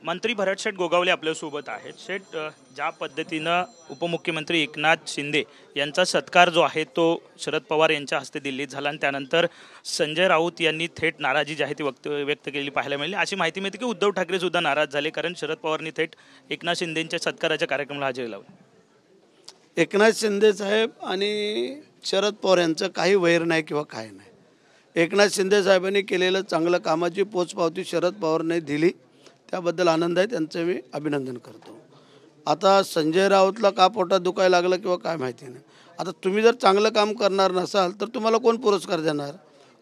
मंत्री भरत शेठ गोगावले आपल्यासोबत आहेत. शेठ, ज्या पद्धतीनं उपमुख्यमंत्री एकनाथ शिंदे यांचा सत्कार जो आहे तो शरद पवार यांच्या हस्ते दिल्लीत झाला आणि त्यानंतर संजय राऊत यांनी थेट नाराजी जी आहे ती व्यक्त केलेली पाहायला मिळाली. अशी माहिती मिळते की उद्धव ठाकरे सुद्धा नाराज झाले, कारण शरद पवारांनी थेट एकनाथ शिंदेंच्या सत्काराच्या कार्यक्रमाला हजेरी लावली. एकनाथ शिंदे साहेब आणि शरद पवार यांचं काही वैर नाही किंवा काय नाही. एकनाथ शिंदे साहेबांनी केलेलं चांगलं कामाची पोचपावती शरद पवारांनी दिली, त्याबद्दल आनंद आहे, त्यांचं मी अभिनंदन करतो. आता संजय राऊतला का पोटात दुखायला लागलं किंवा काय माहिती नाही. आता तुम्ही जर चांगलं काम करणार नसाल तर तुम्हाला कोण पुरस्कार देणार?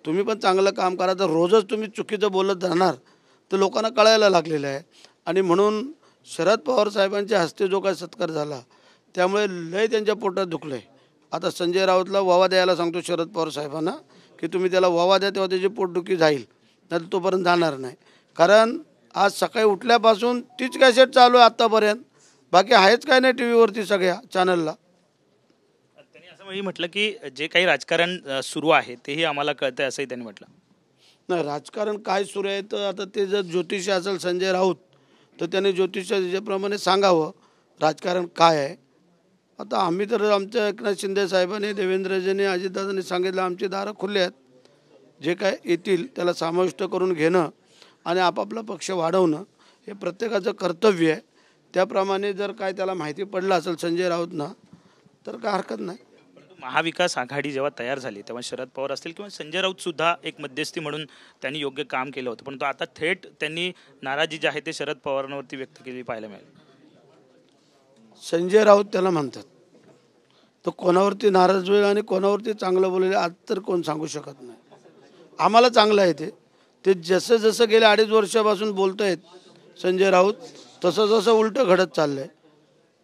तुम्ही पण चांगलं काम करा. तर रोजच तुम्ही चुकीचं बोलत जाणार तर लोकांना कळायला लागलेलं आहे. आणि म्हणून शरद पवार साहेबांच्या हस्ते जो काय सत्कार झाला त्यामुळे लय त्यांच्या पोटात दुखलं आहे. आता संजय राऊतला वावा द्यायला सांगतो शरद पवार साहेबांना की तुम्ही त्याला वावा द्या, तेव्हा त्याची पोटदुखी जाईल, नाही तोपर्यंत जाणार नाही. कारण आज सकाळी उठल्यापासून तीच कॅसेट चालू आहे आत्तापर्यंत, बाकी आहेच काय नाही टी व्हीवरती सगळ्या चॅनलला. त्यांनी असं म्हटलं की जे काही राजकारण सुरू आहे तेही आम्हाला कळतंय असंही त्यांनी म्हटलं. नाही, राजकारण काय सुरू आहे तर आता ते जर ज्योतिषी असेल संजय राऊत तर त्याने ज्योतिषाप्रमाणे सांगावं राजकारण काय आहे. आता आम्ही तर आमच्या एकनाथ शिंदे साहेबांनी, देवेंद्रजींनी, अजितदादांनी सांगितलं आमची दारं खुले आहेत. जे काय येतील त्याला समाविष्ट करून घेणं आणि आपापला पक्ष वाढवणं हे प्रत्येकाचं कर्तव्य आहे. त्याप्रमाणे जर काय त्याला माहिती पडलं असेल संजय राऊतना तर काय हरकत नाही. महाविकास आघाडी जेव्हा तयार झाली तेव्हा शरद पवार असतील किंवा संजय राऊत सुद्धा एक मध्यस्थी म्हणून त्यांनी योग्य काम केलं होतं, परंतु आता थेट त्यांनी नाराजी जी आहे ते शरद पवारांवरती व्यक्त केली पाहायला मिळाली. संजय राऊत त्याला म्हणतात, तो कोणावरती नाराज होईल आणि कोणावरती चांगलं बोलेल आज तर कोण सांगू शकत नाही. आम्हाला चांगलं आहे ते जसं जसं गेल्या 2.5 वर्षापासून बोलत आहेत संजय राऊत तसं जसं उलटं घडत चाललं आहे.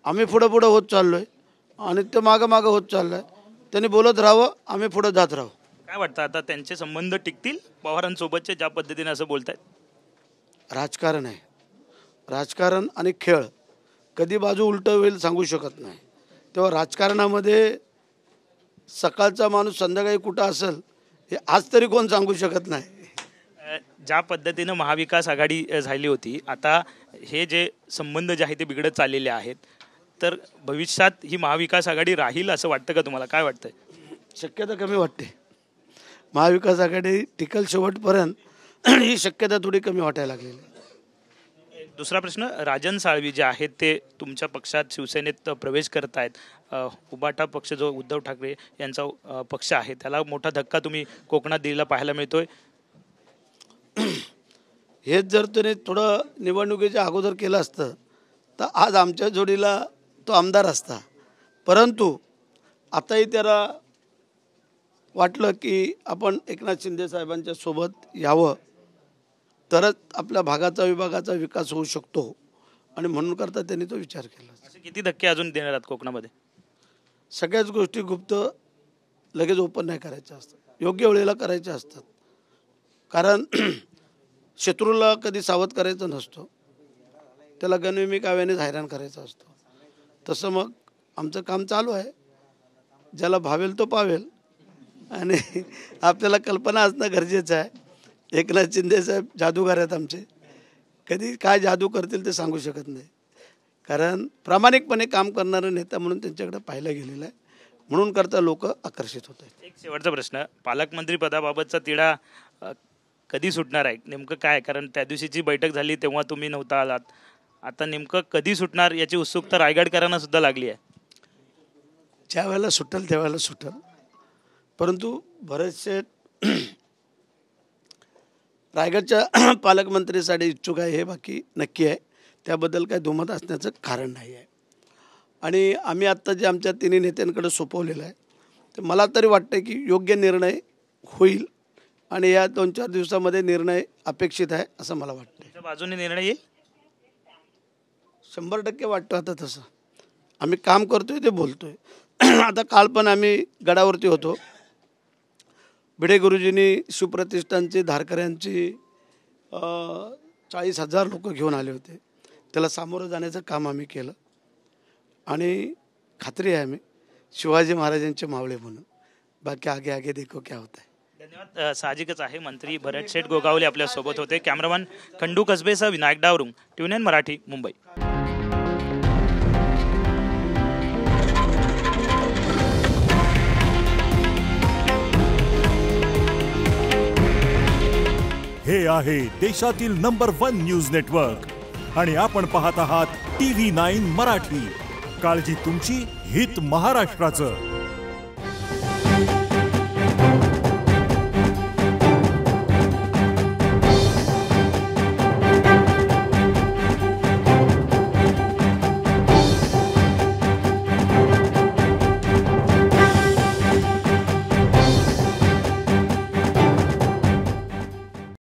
आम्ही पुढं होत चाललो आहे आणि ते मागं होत चाललं आहे. त्यांनी बोलत राहावं, आम्ही पुढं जात राहू. काय वाटतं आता त्यांचे संबंध टिकतील पवारांसोबतचे ज्या पद्धतीने असं बोलत आहेत? राजकारण आहे, राजकारण आणि खेळ कधी बाजू उलटं होईल सांगू शकत नाही. तेव्हा राजकारणामध्ये सकाळचा माणूस संध्याकाळी कुठं असेल हे आज तरी कोण सांगू शकत नाही. ज्या पद्धतीनं महाविकास आघाडी झाली होती, आता हे जे संबंध जे आहे ते बिघडत चाललेले आहेत, तर भविष्यात ही महाविकास आघाडी राहील असं वाटतं का तुम्हाला? काय वाटतंय? शक्यता कमी वाटते. महाविकास आघाडी टिकल शेवटपर्यंत ही शक्यता थोडी कमी वाटायला लागलेली. दुसरा प्रश्न, राजन साळवी जे आहेत ते तुमच्या पक्षात शिवसेनेत प्रवेश करत आहेत. उबाटा पक्ष जो उद्धव ठाकरे यांचा पक्ष आहे त्याला मोठा धक्का तुम्ही कोकणात दिलेला पाहायला मिळतोय. हेच जर त्याने थोडं निवडणुकीच्या अगोदर केलं असतं तर आज आमच्या जोडीला तो आमदार असता. परंतु आताही त्याला वाटलं की आपण एकनाथ शिंदे साहेबांच्या सोबत यावं तरच आपल्या भागाचा विभागाचा विकास होऊ शकतो आणि म्हणून करता त्यांनी तो विचार केला. असे किती धक्के अजून देणार आहेत कोकणामध्ये? सगळ्याच गोष्टी गुप्त लगेच ओपन नाही करायच्या असतात, योग्य वेळेला करायच्या असतात. कारण शत्रूला कधी सावध करायचं नसतो, त्याला गणविमी काव्यानेच हैराण करायचं असतो. तसं मग आमचं काम चालू आहे. ज्याला भावेल तो पावेल आणि आपल्याला कल्पना असणं गरजेचं आहे. एकनाथ शिंदे साहेब जादूगार आहेत आमचे, कधी काय जादू करतील ते सांगू शकत नाही. कारण प्रामाणिकपणे काम करणारा नेता म्हणून त्यांच्याकडे पाहिलं गेलेलं आहे, म्हणून करता लोक आकर्षित होत आहेत. एक शेवटचा प्रश्न, पालकमंत्री पदाबाबतचा तिढा कधी सुटणार आहे? नेमकं काय? कारण त्या दिवशीची बैठक झाली तेव्हा तुम्ही नव्हता आलात, आता नेमकं कधी सुटणार याची उत्सुकता रायगडकरांना सुद्धा लागली आहे. ज्या वेळेला सुटेल त्यावेळेला सुटेल, परंतु बरेचसे रायगडच्या पालकमंत्रीसाठी इच्छुक आहे हे बाकी नक्की आहे, त्याबद्दल काही दुमत असण्याचं कारण नाही आहे. आणि आम्ही आत्ता जे आमच्या तिन्ही नेत्यांकडे सोपवलेलं आहे तर मला तरी वाटतं की योग्य निर्णय होईल आणि या 2-4 दिवसामध्ये निर्णय अपेक्षित आहे असं मला वाटतं. तुमच्या बाजूने निर्णय येईल? 100% वाटतं. आता तसं आम्ही काम करतोय ते बोलतोय. आता काल पण आम्ही गडावरती होतो. भिडे गुरुजींनी शिवप्रतिष्ठानची धारकऱ्यांची 40,000 लोक घेऊन आले होते. त्याला सामोरं जाण्याचं काम आम्ही केलं आणि खात्री आहे आम्ही शिवाजी महाराजांचे मावळे म्हणून. बाकी आगे आगे देखो क्या होता है. धन्यवाद. साहजिकच आहे, मंत्री भरत शेठ गोगावले आपल्यासोबत होते. कॅमेरामन खंडू कसबेसह विनायक डावरुंग, TVN मराठी, मुंबई. हे आहे देशातील नंबर 1 न्यूज नेटवर्क आणि आपण पाहत आहात TV9 मराठी. काळजी तुमची, हित महाराष्ट्राचं.